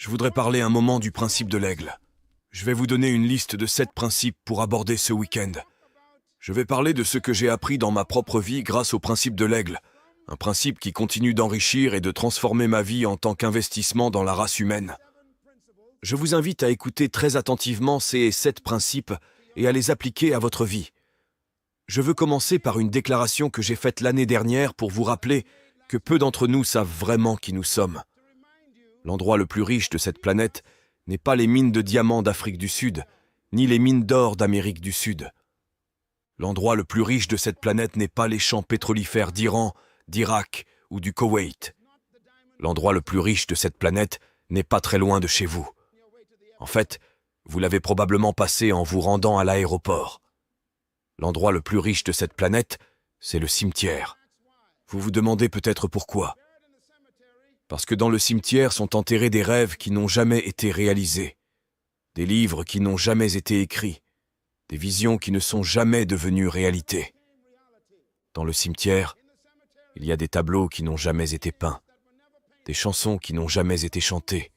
Je voudrais parler un moment du principe de l'aigle. Je vais vous donner une liste de 7 principes pour aborder ce week-end. Je vais parler de ce que j'ai appris dans ma propre vie grâce au principe de l'aigle, un principe qui continue d'enrichir et de transformer ma vie en tant qu'investissement dans la race humaine. Je vous invite à écouter très attentivement ces 7 principes et à les appliquer à votre vie. Je veux commencer par une déclaration que j'ai faite l'année dernière pour vous rappeler que peu d'entre nous savent vraiment qui nous sommes. L'endroit le plus riche de cette planète n'est pas les mines de diamants d'Afrique du Sud, ni les mines d'or d'Amérique du Sud. L'endroit le plus riche de cette planète n'est pas les champs pétrolifères d'Iran, d'Irak ou du Koweït. L'endroit le plus riche de cette planète n'est pas très loin de chez vous. En fait, vous l'avez probablement passé en vous rendant à l'aéroport. L'endroit le plus riche de cette planète, c'est le cimetière. Vous vous demandez peut-être pourquoi. Parce que dans le cimetière sont enterrés des rêves qui n'ont jamais été réalisés, des livres qui n'ont jamais été écrits, des visions qui ne sont jamais devenues réalité. Dans le cimetière, il y a des tableaux qui n'ont jamais été peints, des chansons qui n'ont jamais été chantées,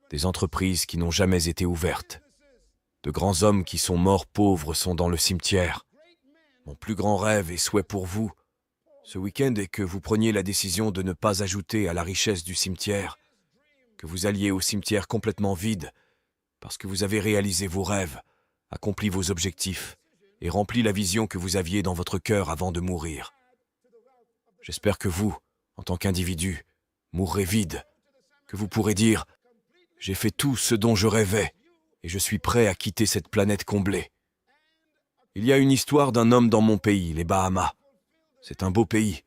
des entreprises qui n'ont jamais été ouvertes. De grands hommes qui sont morts pauvres sont dans le cimetière. Mon plus grand rêve et souhait pour vous, ce week-end, est que vous preniez la décision de ne pas ajouter à la richesse du cimetière, que vous alliez au cimetière complètement vide, parce que vous avez réalisé vos rêves, accompli vos objectifs et rempli la vision que vous aviez dans votre cœur avant de mourir. J'espère que vous, en tant qu'individu, mourrez vide, que vous pourrez dire « J'ai fait tout ce dont je rêvais et je suis prêt à quitter cette planète comblée ». Il y a une histoire d'un homme dans mon pays, les Bahamas. C'est un beau pays.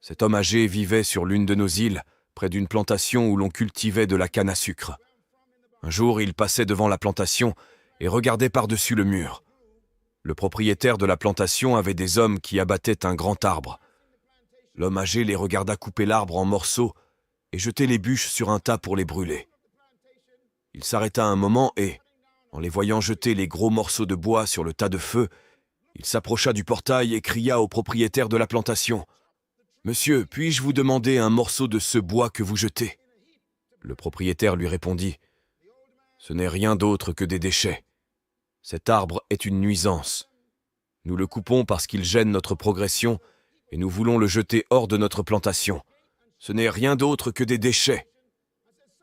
Cet homme âgé vivait sur l'une de nos îles, près d'une plantation où l'on cultivait de la canne à sucre. Un jour, il passait devant la plantation et regardait par-dessus le mur. Le propriétaire de la plantation avait des hommes qui abattaient un grand arbre. L'homme âgé les regarda couper l'arbre en morceaux et jeter les bûches sur un tas pour les brûler. Il s'arrêta un moment et, en les voyant jeter les gros morceaux de bois sur le tas de feu, il s'approcha du portail et cria au propriétaire de la plantation « Monsieur, puis-je vous demander un morceau de ce bois que vous jetez ?» Le propriétaire lui répondit « Ce n'est rien d'autre que des déchets. Cet arbre est une nuisance. Nous le coupons parce qu'il gêne notre progression et nous voulons le jeter hors de notre plantation. Ce n'est rien d'autre que des déchets. »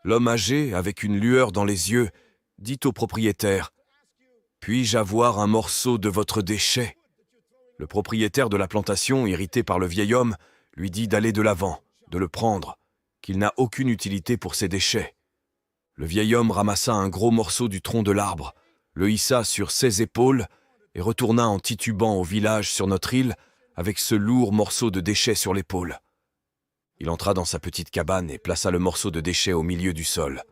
L'homme âgé, avec une lueur dans les yeux, dit au propriétaire « Puis-je avoir un morceau de votre déchet ?» Le propriétaire de la plantation, irrité par le vieil homme, lui dit d'aller de l'avant, de le prendre, qu'il n'a aucune utilité pour ses déchets. Le vieil homme ramassa un gros morceau du tronc de l'arbre, le hissa sur ses épaules et retourna en titubant au village sur notre île avec ce lourd morceau de déchet sur l'épaule. Il entra dans sa petite cabane et plaça le morceau de déchet au milieu du sol.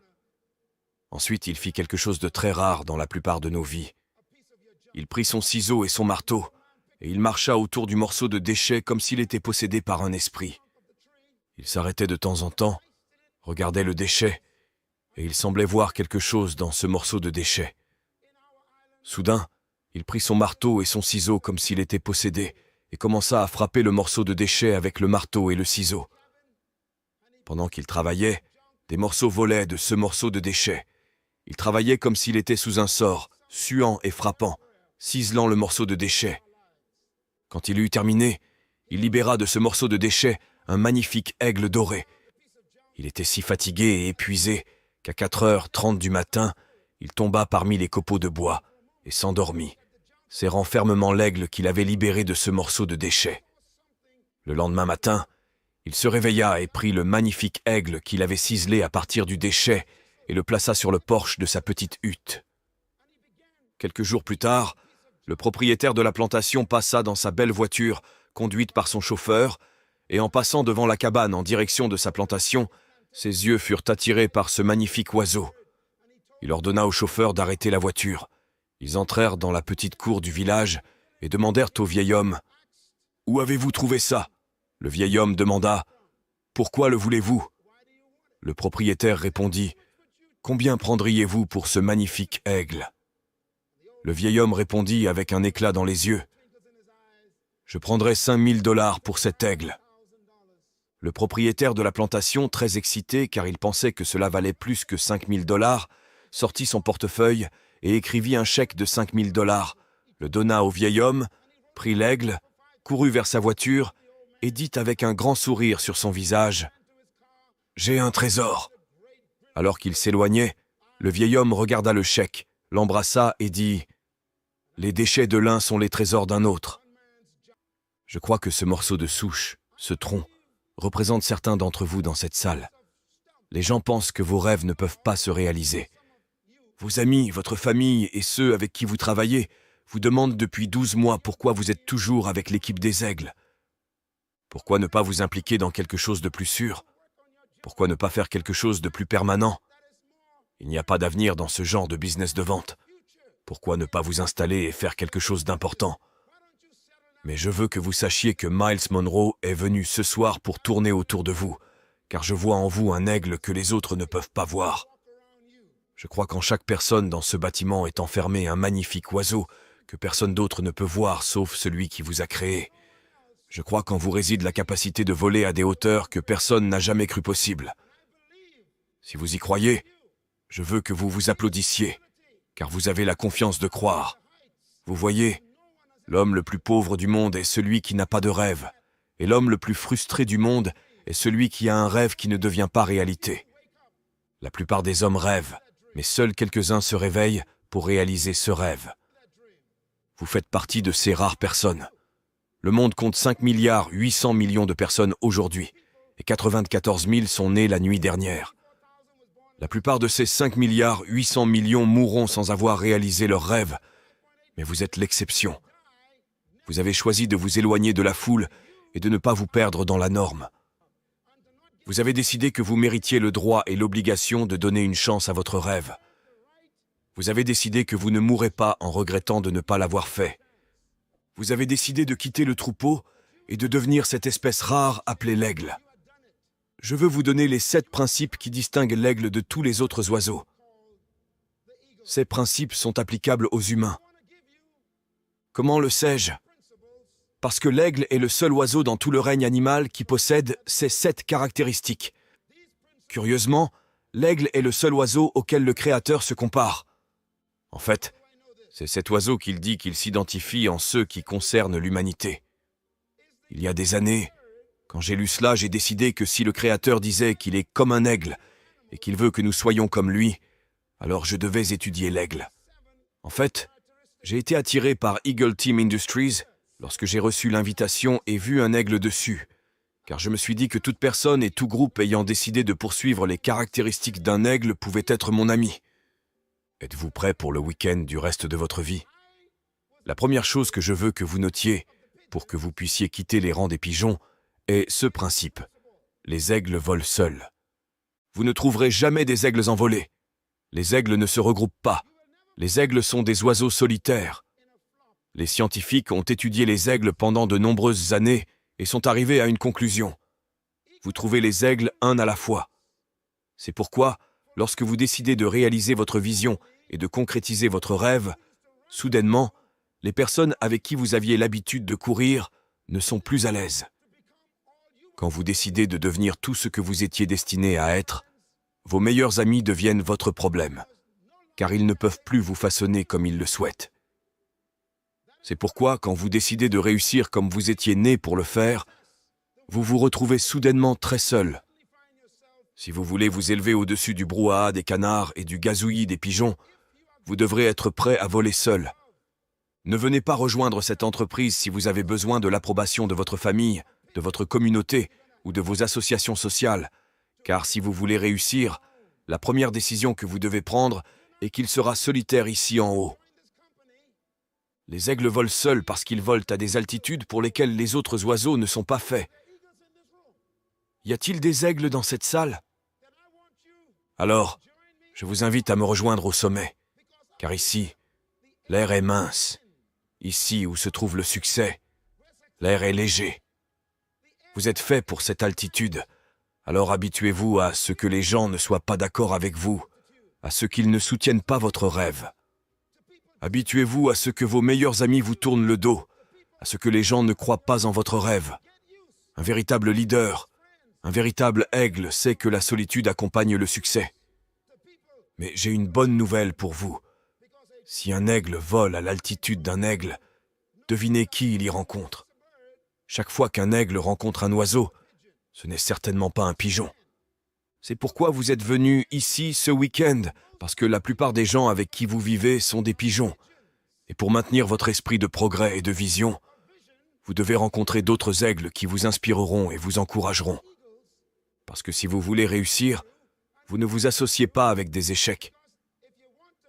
Ensuite, il fit quelque chose de très rare dans la plupart de nos vies. Il prit son ciseau et son marteau, et il marcha autour du morceau de déchet comme s'il était possédé par un esprit. Il s'arrêtait de temps en temps, regardait le déchet, et il semblait voir quelque chose dans ce morceau de déchet. Soudain, il prit son marteau et son ciseau comme s'il était possédé, et commença à frapper le morceau de déchet avec le marteau et le ciseau. Pendant qu'il travaillait, des morceaux volaient de ce morceau de déchet. Il travaillait comme s'il était sous un sort, suant et frappant, ciselant le morceau de déchet. Quand il eut terminé, il libéra de ce morceau de déchet un magnifique aigle doré. Il était si fatigué et épuisé qu'à 4h30 du matin, il tomba parmi les copeaux de bois et s'endormit, serrant fermement l'aigle qu'il avait libéré de ce morceau de déchet. Le lendemain matin, il se réveilla et prit le magnifique aigle qu'il avait ciselé à partir du déchet et le plaça sur le porche de sa petite hutte. Quelques jours plus tard, le propriétaire de la plantation passa dans sa belle voiture, conduite par son chauffeur, et en passant devant la cabane en direction de sa plantation, ses yeux furent attirés par ce magnifique oiseau. Il ordonna au chauffeur d'arrêter la voiture. Ils entrèrent dans la petite cour du village et demandèrent au vieil homme « Où avez-vous trouvé ça ?» Le vieil homme demanda « Pourquoi le voulez-vous » Le propriétaire répondit « Combien prendriez-vous pour ce magnifique aigle ?» Le vieil homme répondit avec un éclat dans les yeux « Je prendrai $5000 pour cet aigle. » Le propriétaire de la plantation, très excité car il pensait que cela valait plus que 5 000 $, sortit son portefeuille et écrivit un chèque de 5 000 $, le donna au vieil homme, prit l'aigle, courut vers sa voiture et dit avec un grand sourire sur son visage « J'ai un trésor !» Alors qu'il s'éloignait, le vieil homme regarda le chèque, l'embrassa et dit « Les déchets de l'un sont les trésors d'un autre. » Je crois que ce morceau de souche, ce tronc, représente certains d'entre vous dans cette salle. Les gens pensent que vos rêves ne peuvent pas se réaliser. Vos amis, votre famille et ceux avec qui vous travaillez vous demandent depuis 12 mois pourquoi vous êtes toujours avec l'équipe des Aigles. Pourquoi ne pas vous impliquer dans quelque chose de plus sûr? Pourquoi ne pas faire quelque chose de plus permanent? Il n'y a pas d'avenir dans ce genre de business de vente. Pourquoi ne pas vous installer et faire quelque chose d'important? Mais je veux que vous sachiez que Miles Monroe est venu ce soir pour tourner autour de vous, car je vois en vous un aigle que les autres ne peuvent pas voir. Je crois qu'en chaque personne dans ce bâtiment est enfermé un magnifique oiseau que personne d'autre ne peut voir sauf celui qui vous a créé. Je crois qu'en vous réside la capacité de voler à des hauteurs que personne n'a jamais cru possible. Si vous y croyez, je veux que vous vous applaudissiez, car vous avez la confiance de croire. Vous voyez, l'homme le plus pauvre du monde est celui qui n'a pas de rêve, et l'homme le plus frustré du monde est celui qui a un rêve qui ne devient pas réalité. La plupart des hommes rêvent, mais seuls quelques-uns se réveillent pour réaliser ce rêve. Vous faites partie de ces rares personnes. Le monde compte 5 milliards 800 millions de personnes aujourd'hui, et 94 000 sont nées la nuit dernière. La plupart de ces 5 milliards 800 millions mourront sans avoir réalisé leurs rêves, mais vous êtes l'exception. Vous avez choisi de vous éloigner de la foule et de ne pas vous perdre dans la norme. Vous avez décidé que vous méritiez le droit et l'obligation de donner une chance à votre rêve. Vous avez décidé que vous ne mourrez pas en regrettant de ne pas l'avoir fait. Vous avez décidé de quitter le troupeau et de devenir cette espèce rare appelée l'aigle. Je veux vous donner les 7 principes qui distinguent l'aigle de tous les autres oiseaux. Ces principes sont applicables aux humains. Comment le sais-je? Parce que l'aigle est le seul oiseau dans tout le règne animal qui possède ces 7 caractéristiques. Curieusement, l'aigle est le seul oiseau auquel le Créateur se compare. En fait, c'est cet oiseau qu'il dit qu'il s'identifie en ceux qui concernent l'humanité. Il y a des années, quand j'ai lu cela, j'ai décidé que si le Créateur disait qu'il est comme un aigle et qu'il veut que nous soyons comme lui, alors je devais étudier l'aigle. En fait, j'ai été attiré par Eagle Team Industries lorsque j'ai reçu l'invitation et vu un aigle dessus, car je me suis dit que toute personne et tout groupe ayant décidé de poursuivre les caractéristiques d'un aigle pouvait être mon ami. Êtes-vous prêt pour le week-end du reste de votre vie? La première chose que je veux que vous notiez, pour que vous puissiez quitter les rangs des pigeons, est ce principe. Les aigles volent seuls. Vous ne trouverez jamais des aigles envolés. Les aigles ne se regroupent pas. Les aigles sont des oiseaux solitaires. Les scientifiques ont étudié les aigles pendant de nombreuses années et sont arrivés à une conclusion. Vous trouvez les aigles un à la fois. C'est pourquoi, lorsque vous décidez de réaliser votre vision et de concrétiser votre rêve, soudainement, les personnes avec qui vous aviez l'habitude de courir ne sont plus à l'aise. Quand vous décidez de devenir tout ce que vous étiez destiné à être, vos meilleurs amis deviennent votre problème, car ils ne peuvent plus vous façonner comme ils le souhaitent. C'est pourquoi, quand vous décidez de réussir comme vous étiez né pour le faire, vous vous retrouvez soudainement très seul. Si vous voulez vous élever au-dessus du brouhaha des canards et du gazouillis des pigeons, vous devrez être prêt à voler seul. Ne venez pas rejoindre cette entreprise si vous avez besoin de l'approbation de votre famille, de votre communauté ou de vos associations sociales, car si vous voulez réussir, la première décision que vous devez prendre est qu'il sera solitaire ici en haut. Les aigles volent seuls parce qu'ils volent à des altitudes pour lesquelles les autres oiseaux ne sont pas faits. Y a-t-il des aigles dans cette salle? Alors, je vous invite à me rejoindre au sommet, car ici, l'air est mince. Ici où se trouve le succès, l'air est léger. Vous êtes fait pour cette altitude, alors habituez-vous à ce que les gens ne soient pas d'accord avec vous, à ce qu'ils ne soutiennent pas votre rêve. Habituez-vous à ce que vos meilleurs amis vous tournent le dos, à ce que les gens ne croient pas en votre rêve. Un véritable leader, Un véritable aigle sait que la solitude accompagne le succès. Mais j'ai une bonne nouvelle pour vous. Si un aigle vole à l'altitude d'un aigle, devinez qui il y rencontre. Chaque fois qu'un aigle rencontre un oiseau, ce n'est certainement pas un pigeon. C'est pourquoi vous êtes venus ici ce week-end, parce que la plupart des gens avec qui vous vivez sont des pigeons. Et pour maintenir votre esprit de progrès et de vision, vous devez rencontrer d'autres aigles qui vous inspireront et vous encourageront. Parce que si vous voulez réussir, vous ne vous associez pas avec des échecs.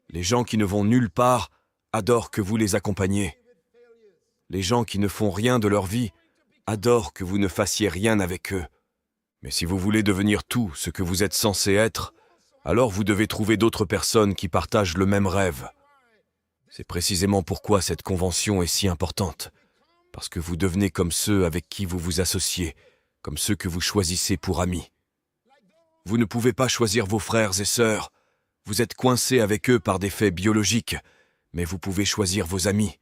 Les gens qui ne vont nulle part adorent que vous les accompagniez. Les gens qui ne font rien de leur vie adorent que vous ne fassiez rien avec eux. Mais si vous voulez devenir tout ce que vous êtes censé être, alors vous devez trouver d'autres personnes qui partagent le même rêve. C'est précisément pourquoi cette convention est si importante. Parce que vous devenez comme ceux avec qui vous vous associez, comme ceux que vous choisissez pour amis. Vous ne pouvez pas choisir vos frères et sœurs. Vous êtes coincés avec eux par des faits biologiques, mais vous pouvez choisir vos amis.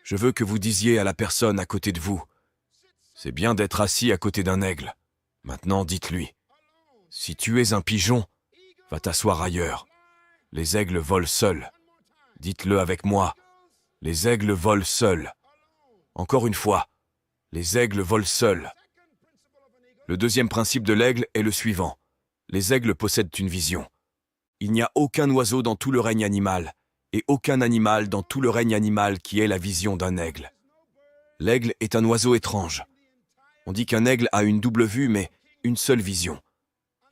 Je veux que vous disiez à la personne à côté de vous, « C'est bien d'être assis à côté d'un aigle. Maintenant, dites-lui, « Si tu es un pigeon, va t'asseoir ailleurs. Les aigles volent seuls. » Dites-le avec moi, « Les aigles volent seuls. » Encore une fois, « Les aigles volent seuls. » Le deuxième principe de l'aigle est le suivant. Les aigles possèdent une vision. Il n'y a aucun oiseau dans tout le règne animal, et aucun animal dans tout le règne animal qui ait la vision d'un aigle. L'aigle est un oiseau étrange. On dit qu'un aigle a une double vue, mais une seule vision.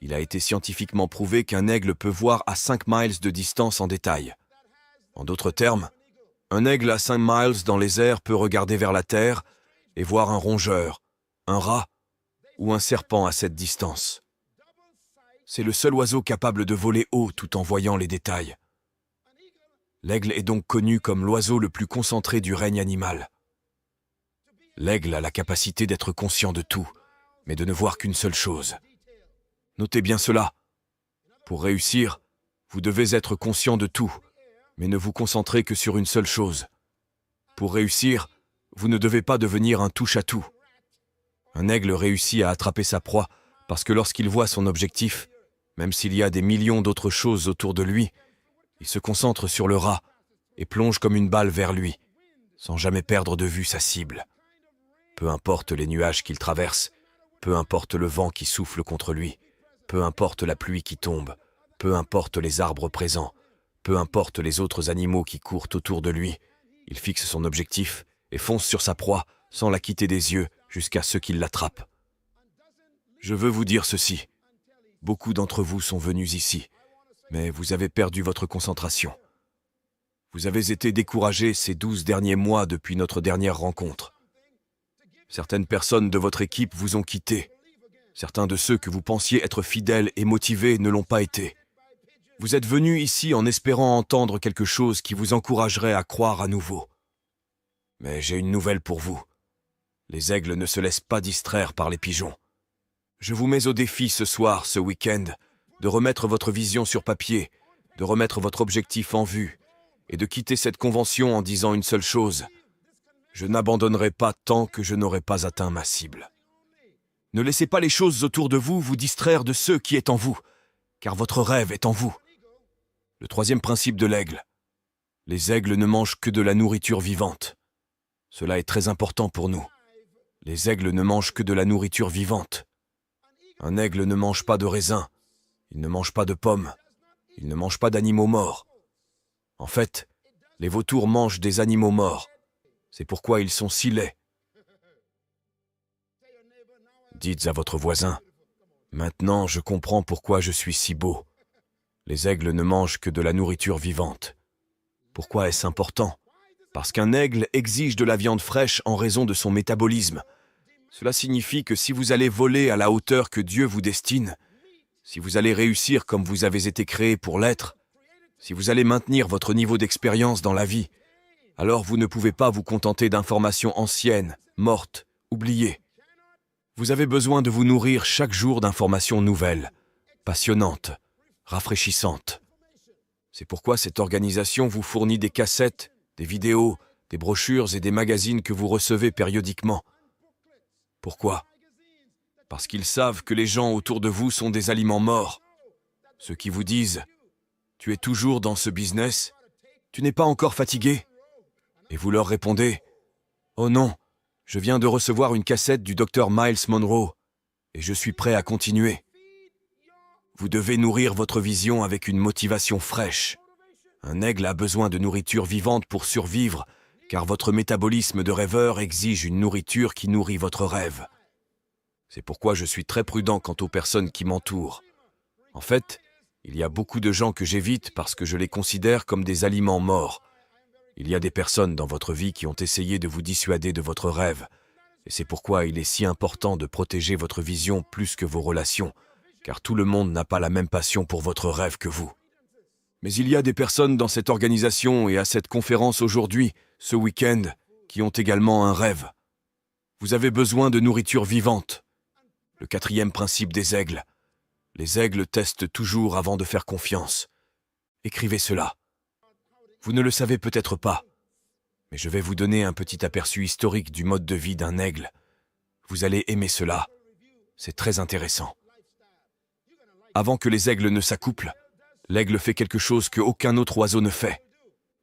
Il a été scientifiquement prouvé qu'un aigle peut voir à 5 miles de distance en détail. En d'autres termes, un aigle à 5 miles dans les airs peut regarder vers la terre et voir un rongeur, un rat ou un serpent à cette distance. C'est le seul oiseau capable de voler haut tout en voyant les détails. L'aigle est donc connu comme l'oiseau le plus concentré du règne animal. L'aigle a la capacité d'être conscient de tout, mais de ne voir qu'une seule chose. Notez bien cela. Pour réussir, vous devez être conscient de tout, mais ne vous concentrez que sur une seule chose. Pour réussir, vous ne devez pas devenir un touche-à-tout. Un aigle réussit à attraper sa proie parce que lorsqu'il voit son objectif, même s'il y a des millions d'autres choses autour de lui, il se concentre sur le rat et plonge comme une balle vers lui, sans jamais perdre de vue sa cible. Peu importe les nuages qu'il traverse, peu importe le vent qui souffle contre lui, peu importe la pluie qui tombe, peu importe les arbres présents, peu importe les autres animaux qui courent autour de lui, il fixe son objectif et fonce sur sa proie sans la quitter des yeux jusqu'à ce qu'il l'attrape. Je veux vous dire ceci. Beaucoup d'entre vous sont venus ici, mais vous avez perdu votre concentration. Vous avez été découragés ces 12 derniers mois depuis notre dernière rencontre. Certaines personnes de votre équipe vous ont quitté. Certains de ceux que vous pensiez être fidèles et motivés ne l'ont pas été. Vous êtes venus ici en espérant entendre quelque chose qui vous encouragerait à croire à nouveau. Mais j'ai une nouvelle pour vous. Les aigles ne se laissent pas distraire par les pigeons. Je vous mets au défi ce soir, ce week-end, de remettre votre vision sur papier, de remettre votre objectif en vue, et de quitter cette convention en disant une seule chose. Je n'abandonnerai pas tant que je n'aurai pas atteint ma cible. Ne laissez pas les choses autour de vous vous distraire de ce qui est en vous, car votre rêve est en vous. Le troisième principe de l'aigle. Les aigles ne mangent que de la nourriture vivante. Cela est très important pour nous. Les aigles ne mangent que de la nourriture vivante. Un aigle ne mange pas de raisins, il ne mange pas de pommes, il ne mange pas d'animaux morts. En fait, les vautours mangent des animaux morts. C'est pourquoi ils sont si laids. Dites à votre voisin, « Maintenant, je comprends pourquoi je suis si beau. Les aigles ne mangent que de la nourriture vivante. Pourquoi est-ce important? Parce qu'un aigle exige de la viande fraîche en raison de son métabolisme. Cela signifie que si vous allez voler à la hauteur que Dieu vous destine, si vous allez réussir comme vous avez été créé pour l'être, si vous allez maintenir votre niveau d'expérience dans la vie, alors vous ne pouvez pas vous contenter d'informations anciennes, mortes, oubliées. Vous avez besoin de vous nourrir chaque jour d'informations nouvelles, passionnantes, rafraîchissantes. C'est pourquoi cette organisation vous fournit des cassettes, des vidéos, des brochures et des magazines que vous recevez périodiquement. Pourquoi? Parce qu'ils savent que les gens autour de vous sont des aliments morts. Ceux qui vous disent « Tu es toujours dans ce business, tu n'es pas encore fatigué ?» Et vous leur répondez « Oh non, je viens de recevoir une cassette du docteur Miles Monroe et je suis prêt à continuer. » Vous devez nourrir votre vision avec une motivation fraîche. Un aigle a besoin de nourriture vivante pour survivre, car votre métabolisme de rêveur exige une nourriture qui nourrit votre rêve. C'est pourquoi je suis très prudent quant aux personnes qui m'entourent. En fait, il y a beaucoup de gens que j'évite parce que je les considère comme des aliments morts. Il y a des personnes dans votre vie qui ont essayé de vous dissuader de votre rêve, et c'est pourquoi il est si important de protéger votre vision plus que vos relations, car tout le monde n'a pas la même passion pour votre rêve que vous. Mais il y a des personnes dans cette organisation et à cette conférence aujourd'hui, ce week-end, qui ont également un rêve. Vous avez besoin de nourriture vivante. Le 4e principe des aigles. Les aigles testent toujours avant de faire confiance. Écrivez cela. Vous ne le savez peut-être pas, mais je vais vous donner un petit aperçu historique du mode de vie d'un aigle. Vous allez aimer cela. C'est très intéressant. Avant que les aigles ne s'accouplent, l'aigle fait quelque chose qu'aucun autre oiseau ne fait.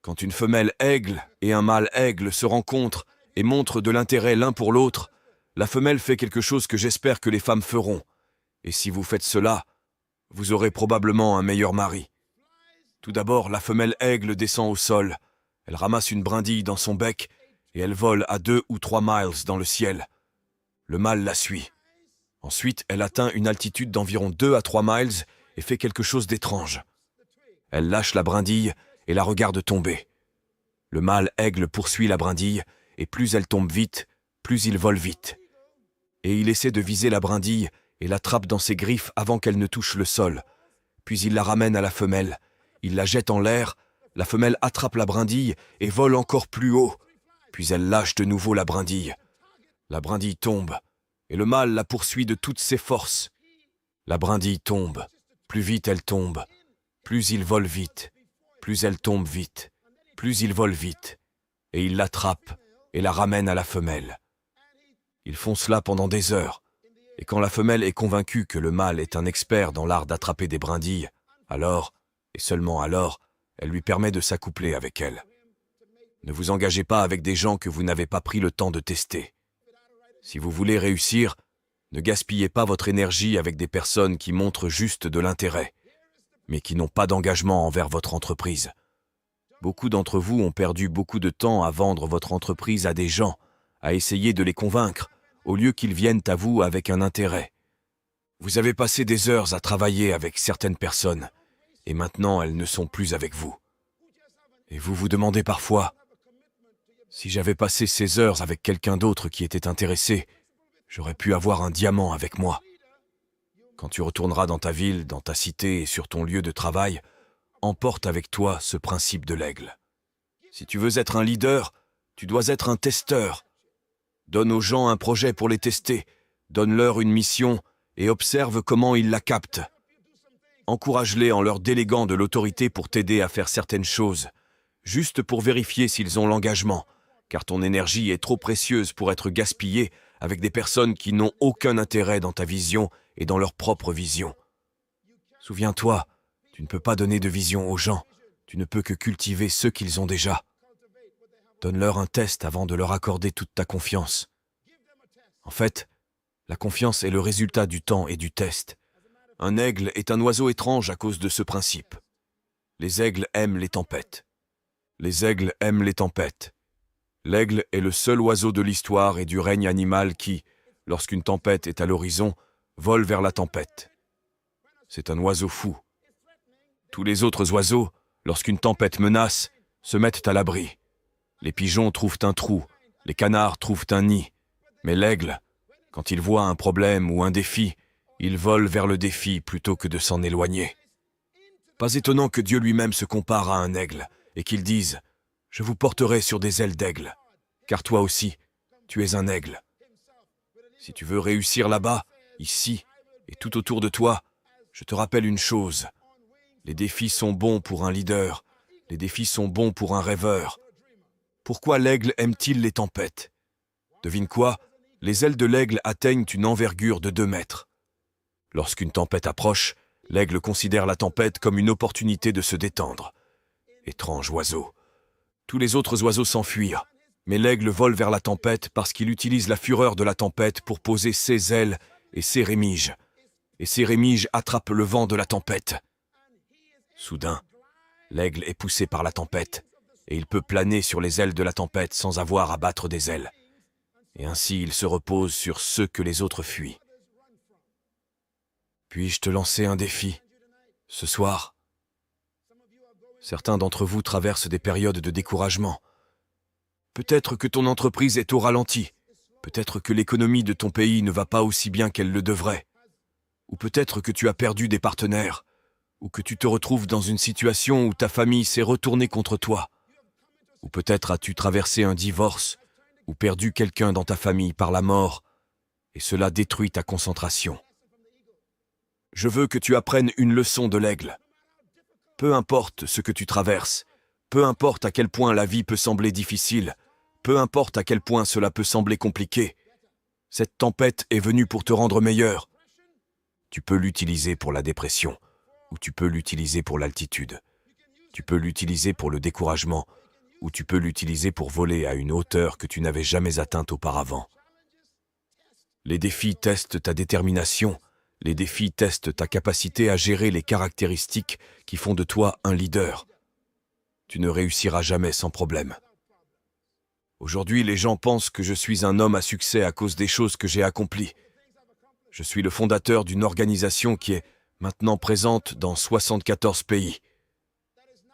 Quand une femelle aigle et un mâle aigle se rencontrent et montrent de l'intérêt l'un pour l'autre, la femelle fait quelque chose que j'espère que les femmes feront. Et si vous faites cela, vous aurez probablement un meilleur mari. Tout d'abord, la femelle aigle descend au sol. Elle ramasse une brindille dans son bec et elle vole à 2 ou 3 miles dans le ciel. Le mâle la suit. Ensuite, elle atteint une altitude d'environ 2 à 3 miles et fait quelque chose d'étrange. Elle lâche la brindille et la regarde tomber. Le mâle aigle poursuit la brindille et plus elle tombe vite, plus il vole vite. Et il essaie de viser la brindille et l'attrape dans ses griffes avant qu'elle ne touche le sol. Puis il la ramène à la femelle. Il la jette en l'air, la femelle attrape la brindille et vole encore plus haut. Puis elle lâche de nouveau la brindille. La brindille tombe et le mâle la poursuit de toutes ses forces. La brindille tombe. Plus vite elle tombe, plus il vole vite. Plus elle tombe vite, plus il vole vite. Et il l'attrape et la ramène à la femelle. Ils font cela pendant des heures. Et quand la femelle est convaincue que le mâle est un expert dans l'art d'attraper des brindilles, alors, et seulement alors, elle lui permet de s'accoupler avec elle. Ne vous engagez pas avec des gens que vous n'avez pas pris le temps de tester. Si vous voulez réussir, ne gaspillez pas votre énergie avec des personnes qui montrent juste de l'intérêt, mais qui n'ont pas d'engagement envers votre entreprise. Beaucoup d'entre vous ont perdu beaucoup de temps à vendre votre entreprise à des gens, à essayer de les convaincre, au lieu qu'ils viennent à vous avec un intérêt. Vous avez passé des heures à travailler avec certaines personnes, et maintenant elles ne sont plus avec vous. Et vous vous demandez parfois, si j'avais passé ces heures avec quelqu'un d'autre qui était intéressé, j'aurais pu avoir un diamant avec moi. Quand tu retourneras dans ta ville, dans ta cité et sur ton lieu de travail, emporte avec toi ce principe de l'aigle. Si tu veux être un leader, tu dois être un testeur. Donne aux gens un projet pour les tester, donne-leur une mission et observe comment ils la captent. Encourage-les en leur déléguant de l'autorité pour t'aider à faire certaines choses, juste pour vérifier s'ils ont l'engagement, car ton énergie est trop précieuse pour être gaspillée avec des personnes qui n'ont aucun intérêt dans ta vision et dans leur propre vision. Souviens-toi, tu ne peux pas donner de vision aux gens, tu ne peux que cultiver ceux qu'ils ont déjà. Donne-leur un test avant de leur accorder toute ta confiance. En fait, la confiance est le résultat du temps et du test. Un aigle est un oiseau étrange à cause de ce principe. Les aigles aiment les tempêtes. Les aigles aiment les tempêtes. L'aigle est le seul oiseau de l'histoire et du règne animal qui, lorsqu'une tempête est à l'horizon, vole vers la tempête. C'est un oiseau fou. Tous les autres oiseaux, lorsqu'une tempête menace, se mettent à l'abri. Les pigeons trouvent un trou, les canards trouvent un nid. Mais l'aigle, quand il voit un problème ou un défi, il vole vers le défi plutôt que de s'en éloigner. Pas étonnant que Dieu lui-même se compare à un aigle et qu'il dise « Je vous porterai sur des ailes d'aigle, car toi aussi, tu es un aigle. » Si tu veux réussir là-bas, ici et tout autour de toi, je te rappelle une chose. Les défis sont bons pour un leader, les défis sont bons pour un rêveur. Pourquoi l'aigle aime-t-il les tempêtes? Devine quoi? les ailes de l'aigle atteignent une envergure de 2 mètres. Lorsqu'une tempête approche, l'aigle considère la tempête comme une opportunité de se détendre. Étrange oiseau. Tous les autres oiseaux s'enfuirent, mais l'aigle vole vers la tempête parce qu'il utilise la fureur de la tempête pour poser ses ailes et ses rémiges. Et ses rémiges attrapent le vent de la tempête. Soudain, l'aigle est poussé par la tempête, et il peut planer sur les ailes de la tempête sans avoir à battre des ailes. Et ainsi il se repose sur ceux que les autres fuient. Puis-je te lancer un défi, ce soir? Certains d'entre vous traversent des périodes de découragement. Peut-être que ton entreprise est au ralenti. Peut-être que l'économie de ton pays ne va pas aussi bien qu'elle le devrait. Ou peut-être que tu as perdu des partenaires. Ou que tu te retrouves dans une situation où ta famille s'est retournée contre toi. Ou peut-être as-tu traversé un divorce ou perdu quelqu'un dans ta famille par la mort, et cela détruit ta concentration. Je veux que tu apprennes une leçon de l'aigle. Peu importe ce que tu traverses, peu importe à quel point la vie peut sembler difficile, peu importe à quel point cela peut sembler compliqué, cette tempête est venue pour te rendre meilleur. Tu peux l'utiliser pour la dépression, ou tu peux l'utiliser pour l'altitude. Tu peux l'utiliser pour le découragement, ou tu peux l'utiliser pour voler à une hauteur que tu n'avais jamais atteinte auparavant. Les défis testent ta détermination, les défis testent ta capacité à gérer les caractéristiques qui font de toi un leader. Tu ne réussiras jamais sans problème. Aujourd'hui, les gens pensent que je suis un homme à succès à cause des choses que j'ai accomplies. Je suis le fondateur d'une organisation qui est maintenant présente dans 74 pays.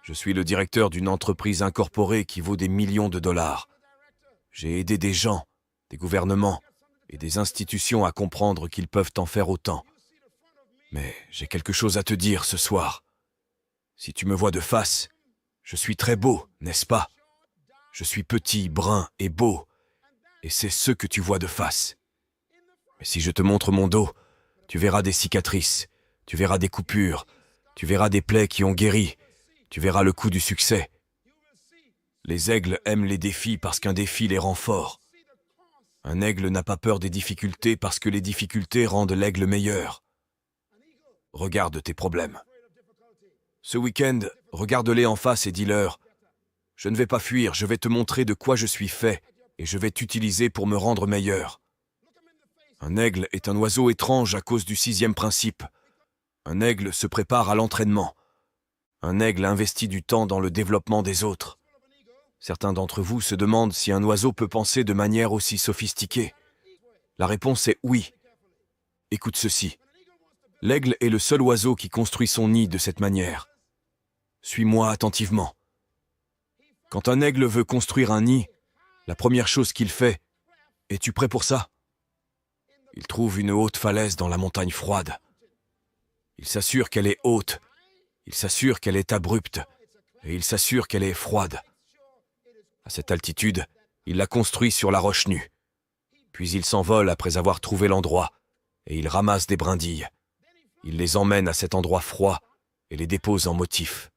Je suis le directeur d'une entreprise incorporée qui vaut des millions de dollars. J'ai aidé des gens, des gouvernements et des institutions à comprendre qu'ils peuvent en faire autant. Mais j'ai quelque chose à te dire ce soir. Si tu me vois de face, je suis très beau, n'est-ce pas? Je suis petit, brun et beau, et c'est ce que tu vois de face. Mais si je te montre mon dos, tu verras des cicatrices, tu verras des coupures, tu verras des plaies qui ont guéri, tu verras le coup du succès. Les aigles aiment les défis parce qu'un défi les rend forts. Un aigle n'a pas peur des difficultés parce que les difficultés rendent l'aigle meilleur. Regarde tes problèmes. Ce week-end, regarde-les en face et dis-leur « Je ne vais pas fuir, je vais te montrer de quoi je suis fait et je vais t'utiliser pour me rendre meilleur. » Un aigle est un oiseau étrange à cause du 6e principe. Un aigle se prépare à l'entraînement. Un aigle investit du temps dans le développement des autres. Certains d'entre vous se demandent si un oiseau peut penser de manière aussi sophistiquée. La réponse est oui. Écoute ceci. L'aigle est le seul oiseau qui construit son nid de cette manière. Suis-moi attentivement. Quand un aigle veut construire un nid, la première chose qu'il fait, es-tu prêt pour ça? Il trouve une haute falaise dans la montagne froide. Il s'assure qu'elle est haute, il s'assure qu'elle est abrupte, et il s'assure qu'elle est froide. À cette altitude, il la construit sur la roche nue. Puis il s'envole après avoir trouvé l'endroit, et il ramasse des brindilles. Il les emmène à cet endroit froid et les dépose en motif.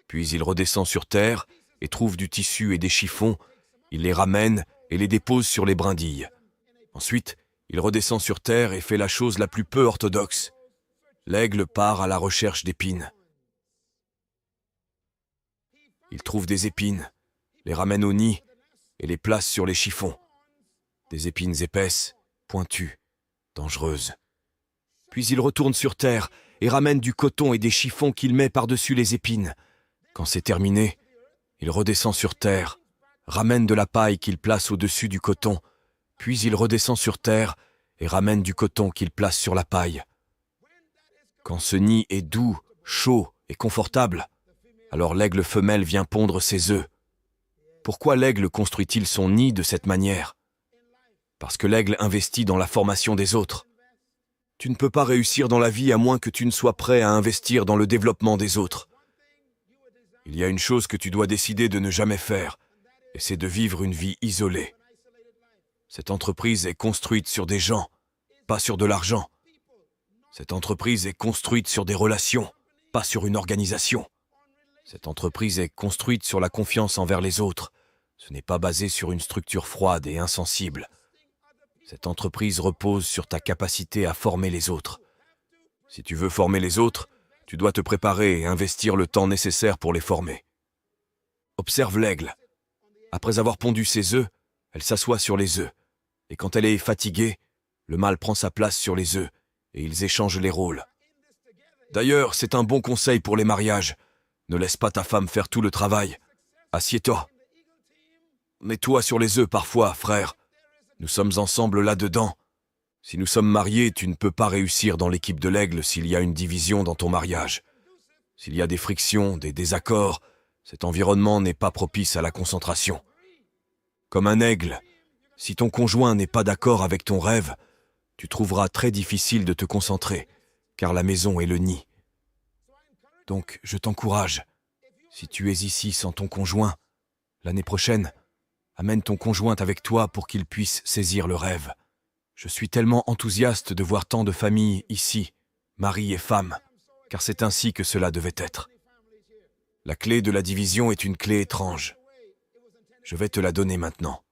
Puis il redescend sur terre et trouve du tissu et des chiffons. Il les ramène et les dépose sur les brindilles. Ensuite, il redescend sur terre et fait la chose la plus peu orthodoxe. L'aigle part à la recherche d'épines. Il trouve des épines, les ramène au nid et les place sur les chiffons. Des épines épaisses, pointues, dangereuses. Puis il retourne sur terre et ramène du coton et des chiffons qu'il met par-dessus les épines. Quand c'est terminé, il redescend sur terre, ramène de la paille qu'il place au-dessus du coton, puis il redescend sur terre et ramène du coton qu'il place sur la paille. Quand ce nid est doux, chaud et confortable, alors l'aigle femelle vient pondre ses œufs. Pourquoi l'aigle construit-il son nid de cette manière? Parce que l'aigle investit dans la formation des autres. Tu ne peux pas réussir dans la vie à moins que tu ne sois prêt à investir dans le développement des autres. Il y a une chose que tu dois décider de ne jamais faire, et c'est de vivre une vie isolée. Cette entreprise est construite sur des gens, pas sur de l'argent. Cette entreprise est construite sur des relations, pas sur une organisation. Cette entreprise est construite sur la confiance envers les autres. Ce n'est pas basé sur une structure froide et insensible. Cette entreprise repose sur ta capacité à former les autres. Si tu veux former les autres, tu dois te préparer et investir le temps nécessaire pour les former. Observe l'aigle. Après avoir pondu ses œufs, elle s'assoit sur les œufs. Et quand elle est fatiguée, le mâle prend sa place sur les œufs et ils échangent les rôles. D'ailleurs, c'est un bon conseil pour les mariages. Ne laisse pas ta femme faire tout le travail. Assieds-toi. Mets-toi sur les œufs parfois, frère. Nous sommes ensemble là-dedans. Si nous sommes mariés, tu ne peux pas réussir dans l'équipe de l'aigle s'il y a une division dans ton mariage. S'il y a des frictions, des désaccords, cet environnement n'est pas propice à la concentration. Comme un aigle, si ton conjoint n'est pas d'accord avec ton rêve, tu trouveras très difficile de te concentrer, car la maison est le nid. Donc, je t'encourage. Si tu es ici sans ton conjoint, l'année prochaine, amène ton conjoint avec toi pour qu'il puisse saisir le rêve. Je suis tellement enthousiaste de voir tant de familles ici, mari et femme, car c'est ainsi que cela devait être. La clé de la division est une clé étrange. Je vais te la donner maintenant.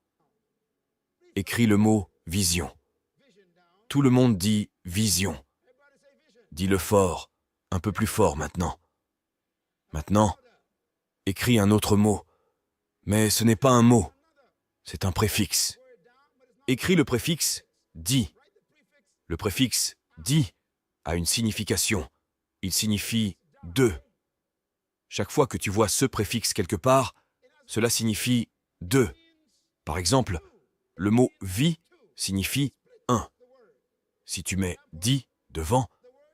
Écris le mot « vision ». Tout le monde dit « vision ». Dis-le fort, un peu plus fort maintenant. Maintenant, écris un autre mot. Mais ce n'est pas un mot, c'est un préfixe. Écris le préfixe « dit ». Le préfixe « dit » a une signification. Il signifie « deux ». Chaque fois que tu vois ce préfixe quelque part, cela signifie « deux ». Par exemple, le mot « vie » signifie « un ». Si tu mets « dit » devant,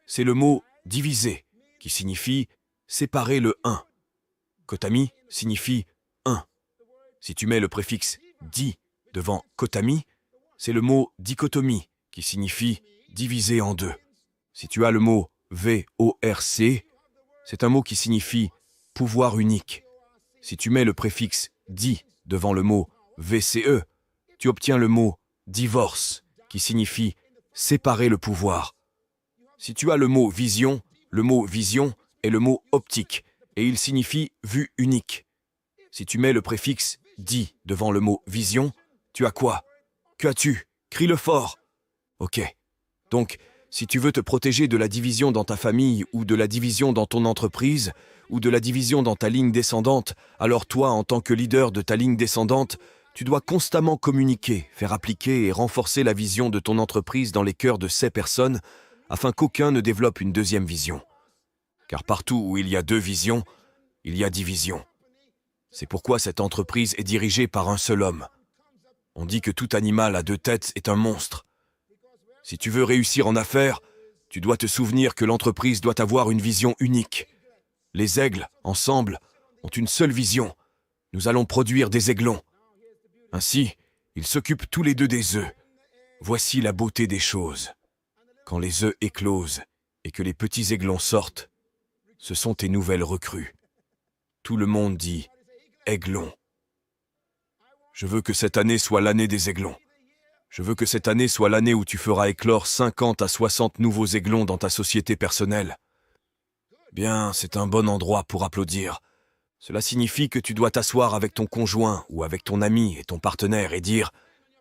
c'est le mot « diviser » qui signifie « séparer le un ». Kotami signifie « un ». Si tu mets le préfixe « di » devant « kotami », c'est le mot « dichotomie » qui signifie « diviser en deux ». Si tu as le mot « VORC », c'est un mot qui signifie « pouvoir unique ». Si tu mets le préfixe « di » devant le mot « VCE », tu obtiens le mot « divorce » qui signifie « séparer le pouvoir ». Si tu as le mot « vision », le mot « vision » est le mot « optique » et il signifie « vue unique ». Si tu mets le préfixe « di » devant le mot « vision », tu as quoi? Qu'as-tu? Crie-le fort. Ok. Donc, si tu veux te protéger de la division dans ta famille ou de la division dans ton entreprise ou de la division dans ta ligne descendante, alors toi, en tant que leader de ta ligne descendante, tu dois constamment communiquer, faire appliquer et renforcer la vision de ton entreprise dans les cœurs de ces personnes afin qu'aucun ne développe une deuxième vision. Car partout où il y a deux visions, il y a division. C'est pourquoi cette entreprise est dirigée par un seul homme. On dit que tout animal à deux têtes est un monstre. Si tu veux réussir en affaires, tu dois te souvenir que l'entreprise doit avoir une vision unique. Les aigles, ensemble, ont une seule vision. Nous allons produire des aiglons. Ainsi, ils s'occupent tous les deux des œufs. Voici la beauté des choses. Quand les œufs éclosent et que les petits aiglons sortent, ce sont tes nouvelles recrues. Tout le monde dit « aiglon ». Je veux que cette année soit l'année des aiglons. Je veux que cette année soit l'année où tu feras éclore 50 à 60 nouveaux aiglons dans ta société personnelle. Bien, c'est un bon endroit pour applaudir. Cela signifie que tu dois t'asseoir avec ton conjoint ou avec ton ami et ton partenaire et dire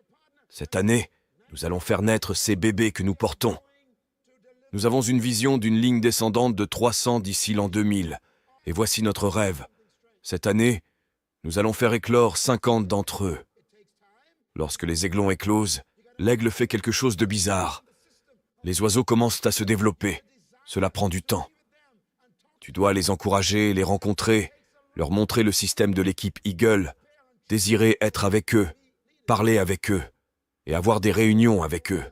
« Cette année, nous allons faire naître ces bébés que nous portons. Nous avons une vision d'une ligne descendante de 300 d'ici l'an 2000. Et voici notre rêve. Cette année, nous allons faire éclore 50 d'entre eux. » Lorsque les aiglons éclosent, l'aigle fait quelque chose de bizarre. Les oiseaux commencent à se développer. Cela prend du temps. Tu dois les encourager, les rencontrer, leur montrer le système de l'équipe Eagle, désirer être avec eux, parler avec eux et avoir des réunions avec eux.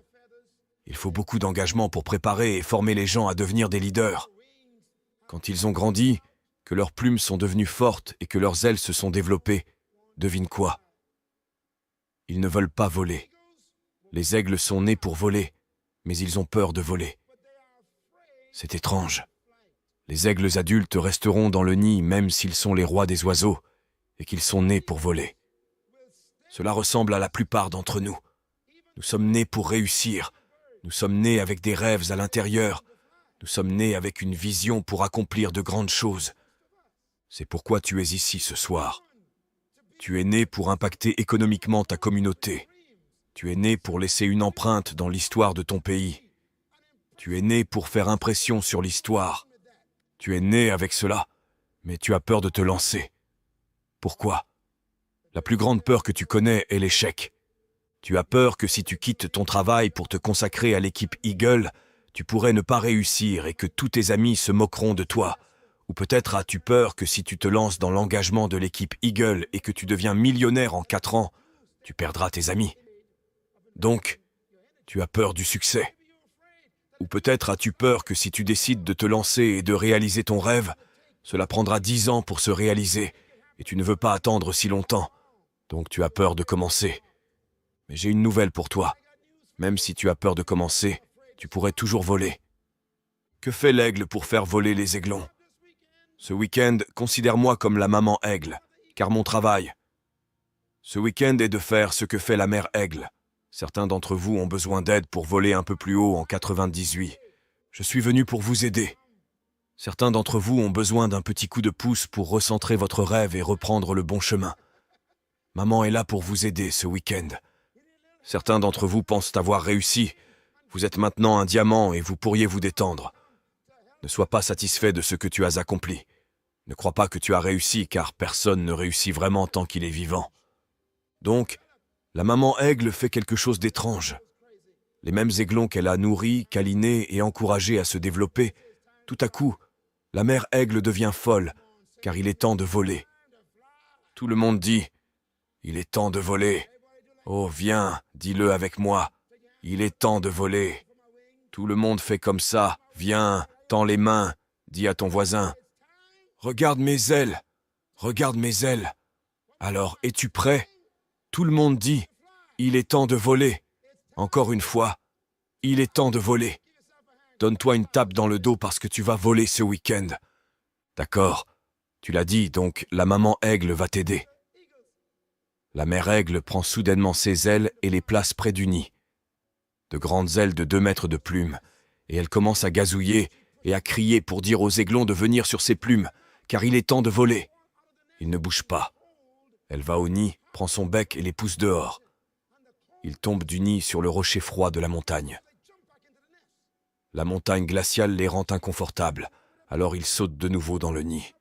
Il faut beaucoup d'engagement pour préparer et former les gens à devenir des leaders. Quand ils ont grandi, que leurs plumes sont devenues fortes et que leurs ailes se sont développées, devine quoi? Ils ne veulent pas voler. Les aigles sont nés pour voler, mais ils ont peur de voler. C'est étrange. Les aigles adultes resteront dans le nid même s'ils sont les rois des oiseaux et qu'ils sont nés pour voler. Cela ressemble à la plupart d'entre nous. Nous sommes nés pour réussir. Nous sommes nés avec des rêves à l'intérieur. Nous sommes nés avec une vision pour accomplir de grandes choses. C'est pourquoi tu es ici ce soir. Tu es né pour impacter économiquement ta communauté. Tu es né pour laisser une empreinte dans l'histoire de ton pays. Tu es né pour faire impression sur l'histoire. Tu es né avec cela, mais tu as peur de te lancer. Pourquoi? La plus grande peur que tu connais est l'échec. Tu as peur que si tu quittes ton travail pour te consacrer à l'équipe Eagle, tu pourrais ne pas réussir et que tous tes amis se moqueront de toi. Ou peut-être as-tu peur que si tu te lances dans l'engagement de l'équipe Eagle et que tu deviens millionnaire en 4 ans, tu perdras tes amis. Donc, tu as peur du succès. Ou peut-être as-tu peur que si tu décides de te lancer et de réaliser ton rêve, cela prendra 10 ans pour se réaliser et tu ne veux pas attendre si longtemps. Donc tu as peur de commencer. Mais j'ai une nouvelle pour toi. Même si tu as peur de commencer, tu pourrais toujours voler. Que fait l'aigle pour faire voler les aiglons? Ce week-end, considère-moi comme la maman aigle, car mon travail. Ce week-end est de faire ce que fait la mère aigle. Certains d'entre vous ont besoin d'aide pour voler un peu plus haut en 98. Je suis venu pour vous aider. Certains d'entre vous ont besoin d'un petit coup de pouce pour recentrer votre rêve et reprendre le bon chemin. Maman est là pour vous aider ce week-end. Certains d'entre vous pensent avoir réussi. Vous êtes maintenant un diamant et vous pourriez vous détendre. Ne sois pas satisfait de ce que tu as accompli. Ne crois pas que tu as réussi, car personne ne réussit vraiment tant qu'il est vivant. Donc, la maman aigle fait quelque chose d'étrange. Les mêmes aiglons qu'elle a nourris, câlinés et encouragés à se développer, tout à coup, la mère aigle devient folle, car il est temps de voler. Tout le monde dit « Il est temps de voler ». Oh, viens, dis-le avec moi. Il est temps de voler. Tout le monde fait comme ça. Viens, tends les mains, dis à ton voisin. Regarde mes ailes, regarde mes ailes. Alors, es-tu prêt? Tout le monde dit, il est temps de voler. Encore une fois, il est temps de voler. Donne-toi une tape dans le dos parce que tu vas voler ce week-end. D'accord, tu l'as dit, donc la maman aigle va t'aider. La mère aigle prend soudainement ses ailes et les place près du nid. De grandes ailes de 2 mètres de plumes, et elle commence à gazouiller et à crier pour dire aux aiglons de venir sur ses plumes, car il est temps de voler. Ils ne bougent pas. Elle va au nid, prend son bec et les pousse dehors. Ils tombent du nid sur le rocher froid de la montagne. La montagne glaciale les rend inconfortables, alors ils sautent de nouveau dans le nid.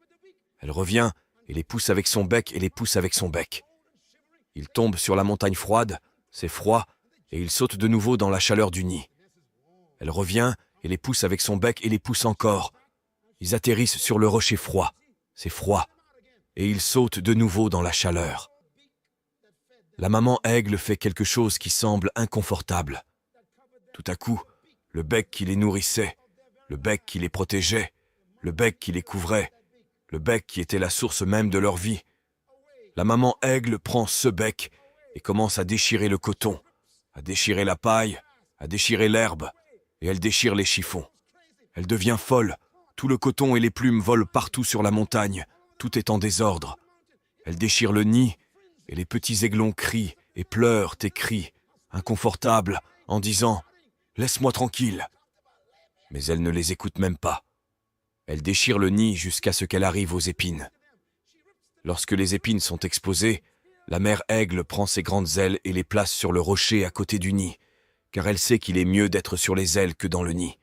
Elle revient et les pousse avec son bec et les pousse avec son bec. Ils tombent sur la montagne froide, c'est froid, et ils sautent de nouveau dans la chaleur du nid. Elle revient et les pousse avec son bec et les pousse encore. Ils atterrissent sur le rocher froid, c'est froid, et ils sautent de nouveau dans la chaleur. La maman aigle fait quelque chose qui semble inconfortable. Tout à coup, le bec qui les nourrissait, le bec qui les protégeait, le bec qui les couvrait, le bec qui était la source même de leur vie. La maman aigle prend ce bec et commence à déchirer le coton, à déchirer la paille, à déchirer l'herbe, et elle déchire les chiffons. Elle devient folle, tout le coton et les plumes volent partout sur la montagne, tout est en désordre. Elle déchire le nid, et les petits aiglons crient et pleurent et crient, inconfortables, en disant « Laisse-moi tranquille ». Mais elle ne les écoute même pas. Elle déchire le nid jusqu'à ce qu'elle arrive aux épines. Lorsque les épines sont exposées, la mère aigle prend ses grandes ailes et les place sur le rocher à côté du nid, car elle sait qu'il est mieux d'être sur les ailes que dans le nid.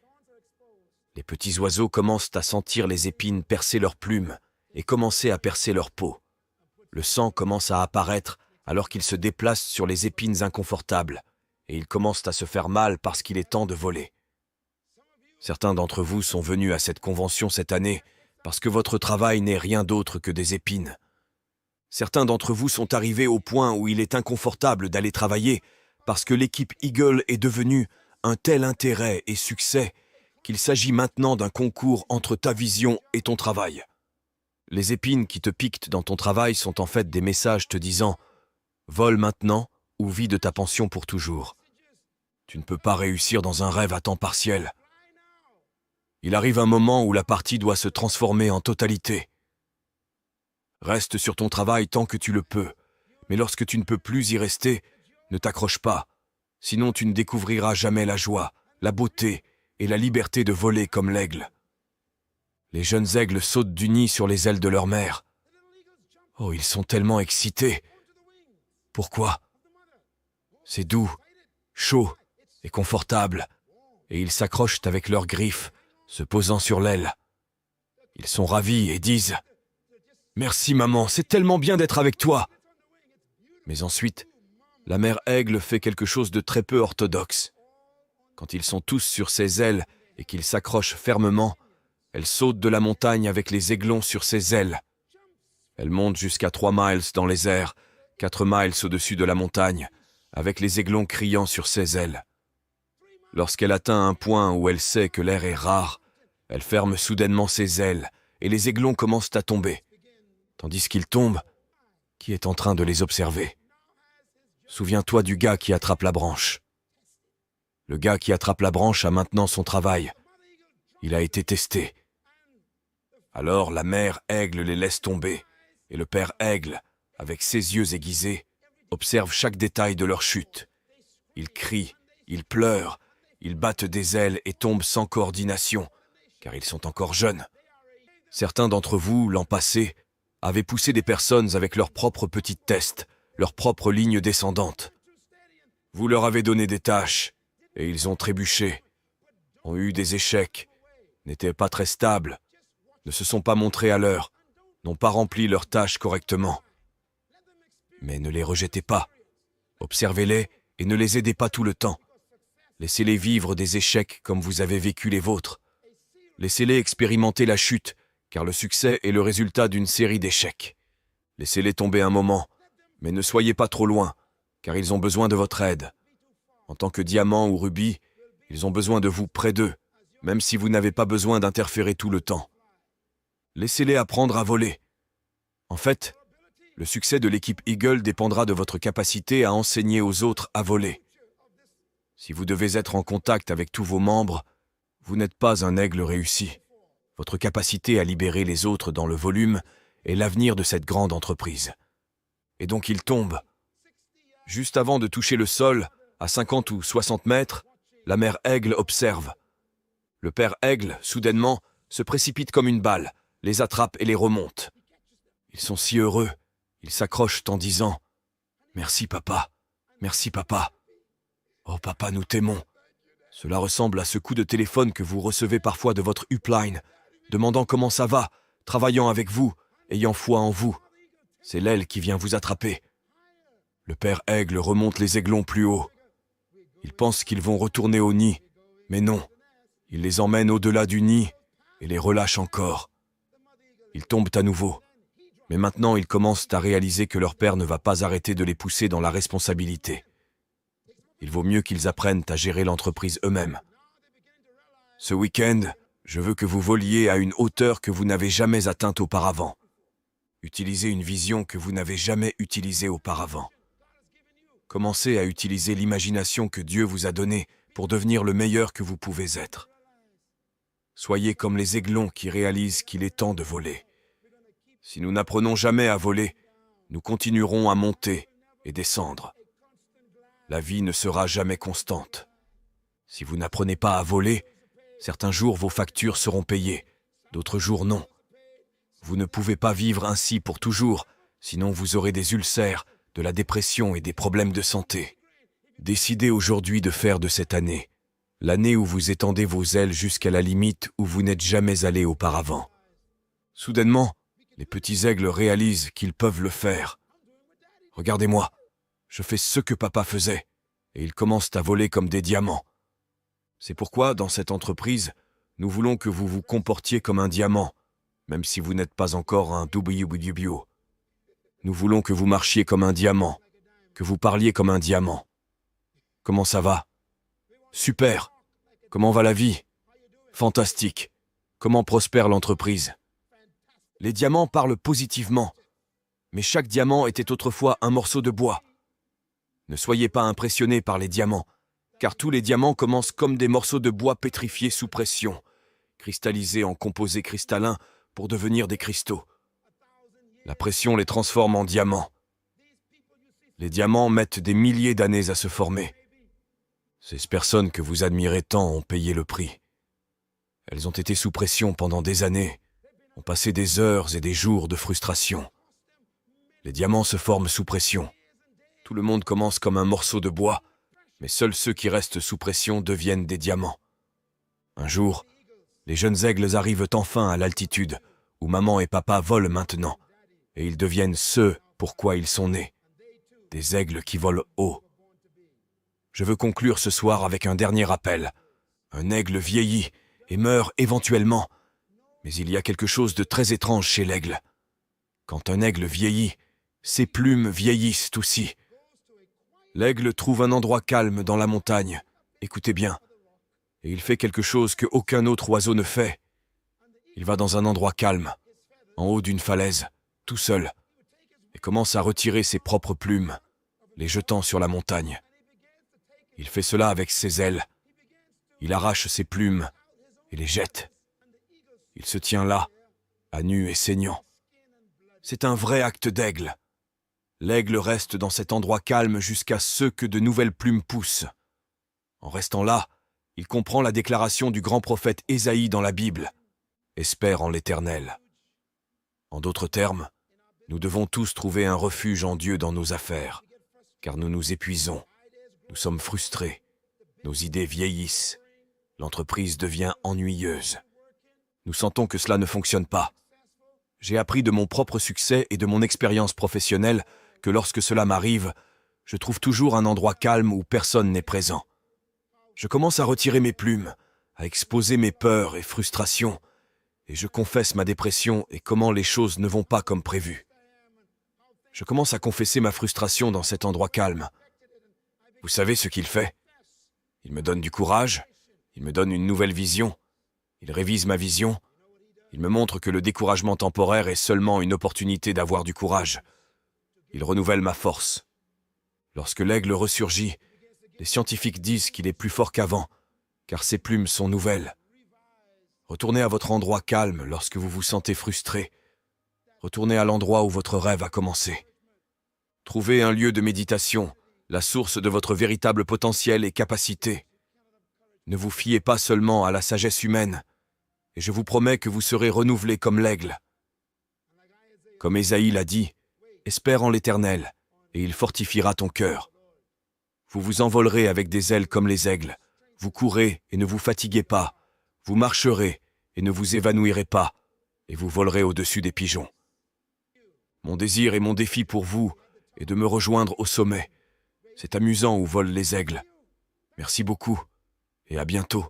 Les petits oiseaux commencent à sentir les épines percer leurs plumes et commencer à percer leur peau. Le sang commence à apparaître alors qu'ils se déplacent sur les épines inconfortables, et ils commencent à se faire mal parce qu'il est temps de voler. Certains d'entre vous sont venus à cette convention cette année parce que votre travail n'est rien d'autre que des épines. Certains d'entre vous sont arrivés au point où il est inconfortable d'aller travailler parce que l'équipe Eagle est devenue un tel intérêt et succès qu'il s'agit maintenant d'un concours entre ta vision et ton travail. Les épines qui te piquent dans ton travail sont en fait des messages te disant « Vole maintenant ou vis de ta pension pour toujours ». Tu ne peux pas réussir dans un rêve à temps partiel. Il arrive un moment où la partie doit se transformer en totalité. Reste sur ton travail tant que tu le peux, mais lorsque tu ne peux plus y rester, ne t'accroche pas, sinon tu ne découvriras jamais la joie, la beauté et la liberté de voler comme l'aigle. Les jeunes aigles sautent du nid sur les ailes de leur mère. Oh, ils sont tellement excités. Pourquoi? C'est doux, chaud et confortable, et ils s'accrochent avec leurs griffes, se posant sur l'aile. Ils sont ravis et disent « Merci maman, c'est tellement bien d'être avec toi !» Mais ensuite, la mère aigle fait quelque chose de très peu orthodoxe. Quand ils sont tous sur ses ailes et qu'ils s'accrochent fermement, elle saute de la montagne avec les aiglons sur ses ailes. Elle monte jusqu'à 3 miles dans les airs, 4 miles au-dessus de la montagne, avec les aiglons criant sur ses ailes. Lorsqu'elle atteint un point où elle sait que l'air est rare, elle ferme soudainement ses ailes et les aiglons commencent à tomber. Tandis qu'ils tombent, qui est en train de les observer? Souviens-toi du gars qui attrape la branche. Le gars qui attrape la branche a maintenant son travail. Il a été testé. Alors la mère aigle les laisse tomber, et le père aigle, avec ses yeux aiguisés, observe chaque détail de leur chute. Ils crient, ils pleurent, ils battent des ailes et tombent sans coordination, car ils sont encore jeunes. Certains d'entre vous, l'an passé, avaient poussé des personnes avec leurs propres petites tests, leurs propres lignes descendantes. Vous leur avez donné des tâches, et ils ont trébuché, ont eu des échecs, n'étaient pas très stables, ne se sont pas montrés à l'heure, n'ont pas rempli leurs tâches correctement. Mais ne les rejetez pas, observez-les et ne les aidez pas tout le temps. Laissez-les vivre des échecs comme vous avez vécu les vôtres. Laissez-les expérimenter la chute, car le succès est le résultat d'une série d'échecs. Laissez-les tomber un moment, mais ne soyez pas trop loin, car ils ont besoin de votre aide. En tant que diamant ou rubis, ils ont besoin de vous près d'eux, même si vous n'avez pas besoin d'interférer tout le temps. Laissez-les apprendre à voler. En fait, le succès de l'équipe Eagle dépendra de votre capacité à enseigner aux autres à voler. Si vous devez être en contact avec tous vos membres, vous n'êtes pas un aigle réussi. Votre capacité à libérer les autres dans le volume est l'avenir de cette grande entreprise. Et donc il tombe. Juste avant de toucher le sol, à 50 ou 60 mètres, la mère aigle observe. Le père aigle, soudainement, se précipite comme une balle, les attrape et les remonte. Ils sont si heureux, ils s'accrochent en disant « Merci papa, merci papa. Oh papa, nous t'aimons. » Cela ressemble à ce coup de téléphone que vous recevez parfois de votre upline, demandant comment ça va, travaillant avec vous, ayant foi en vous. C'est l'aile qui vient vous attraper. Le père aigle remonte les aiglons plus haut. Ils pensent qu'ils vont retourner au nid, mais non. Il les emmène au-delà du nid et les relâche encore. Ils tombent à nouveau. Mais maintenant, ils commencent à réaliser que leur père ne va pas arrêter de les pousser dans la responsabilité. Il vaut mieux qu'ils apprennent à gérer l'entreprise eux-mêmes. Ce week-end, je veux que vous voliez à une hauteur que vous n'avez jamais atteinte auparavant. Utilisez une vision que vous n'avez jamais utilisée auparavant. Commencez à utiliser l'imagination que Dieu vous a donnée pour devenir le meilleur que vous pouvez être. Soyez comme les aiglons qui réalisent qu'il est temps de voler. Si nous n'apprenons jamais à voler, nous continuerons à monter et descendre. La vie ne sera jamais constante. Si vous n'apprenez pas à voler, certains jours vos factures seront payées, d'autres jours non. Vous ne pouvez pas vivre ainsi pour toujours, sinon vous aurez des ulcères, de la dépression et des problèmes de santé. Décidez aujourd'hui de faire de cette année l'année où vous étendez vos ailes jusqu'à la limite où vous n'êtes jamais allé auparavant. Soudainement, les petits aigles réalisent qu'ils peuvent le faire. Regardez-moi, je fais ce que papa faisait, et ils commencent à voler comme des diamants. C'est pourquoi, dans cette entreprise, nous voulons que vous vous comportiez comme un diamant, même si vous n'êtes pas encore un WWBO. Nous voulons que vous marchiez comme un diamant, que vous parliez comme un diamant. Comment ça va? Super. Comment va la vie? Fantastique. Comment prospère l'entreprise? Les diamants parlent positivement, mais chaque diamant était autrefois un morceau de bois. Ne soyez pas impressionnés par les diamants, car tous les diamants commencent comme des morceaux de bois pétrifiés sous pression, cristallisés en composés cristallins pour devenir des cristaux. La pression les transforme en diamants. Les diamants mettent des milliers d'années à se former. Ces personnes que vous admirez tant ont payé le prix. Elles ont été sous pression pendant des années, ont passé des heures et des jours de frustration. Les diamants se forment sous pression. Tout le monde commence comme un morceau de bois, mais seuls ceux qui restent sous pression deviennent des diamants. Un jour, les jeunes aigles arrivent enfin à l'altitude, où maman et papa volent maintenant, et ils deviennent ceux pour quoi ils sont nés, des aigles qui volent haut. Je veux conclure ce soir avec un dernier appel. Un aigle vieillit et meurt éventuellement, mais il y a quelque chose de très étrange chez l'aigle. Quand un aigle vieillit, ses plumes vieillissent aussi. L'aigle trouve un endroit calme dans la montagne, écoutez bien, et il fait quelque chose que aucun autre oiseau ne fait. Il va dans un endroit calme, en haut d'une falaise, tout seul, et commence à retirer ses propres plumes, les jetant sur la montagne. Il fait cela avec ses ailes. Il arrache ses plumes et les jette. Il se tient là, à nu et saignant. C'est un vrai acte d'aigle. L'aigle reste dans cet endroit calme jusqu'à ce que de nouvelles plumes poussent. En restant là, il comprend la déclaration du grand prophète Ésaïe dans la Bible. « Espère en l'Éternel ». En d'autres termes, nous devons tous trouver un refuge en Dieu dans nos affaires, car nous nous épuisons, nous sommes frustrés, nos idées vieillissent, l'entreprise devient ennuyeuse. Nous sentons que cela ne fonctionne pas. J'ai appris de mon propre succès et de mon expérience professionnelle que lorsque cela m'arrive, je trouve toujours un endroit calme où personne n'est présent. Je commence à retirer mes plumes, à exposer mes peurs et frustrations, et je confesse ma dépression et comment les choses ne vont pas comme prévu. Je commence à confesser ma frustration dans cet endroit calme. Vous savez ce qu'il fait? Il me donne du courage, il me donne une nouvelle vision, il révise ma vision, il me montre que le découragement temporaire est seulement une opportunité d'avoir du courage. Il renouvelle ma force. Lorsque l'aigle ressurgit, les scientifiques disent qu'il est plus fort qu'avant, car ses plumes sont nouvelles. Retournez à votre endroit calme lorsque vous vous sentez frustré. Retournez à l'endroit où votre rêve a commencé. Trouvez un lieu de méditation, la source de votre véritable potentiel et capacité. Ne vous fiez pas seulement à la sagesse humaine, et je vous promets que vous serez renouvelé comme l'aigle. Comme Ésaïe l'a dit, espère en l'Éternel, et il fortifiera ton cœur. Vous vous envolerez avec des ailes comme les aigles, vous courrez et ne vous fatiguez pas, vous marcherez et ne vous évanouirez pas, et vous volerez au-dessus des pigeons. Mon désir et mon défi pour vous est de me rejoindre au sommet. C'est amusant où volent les aigles. Merci beaucoup et à bientôt.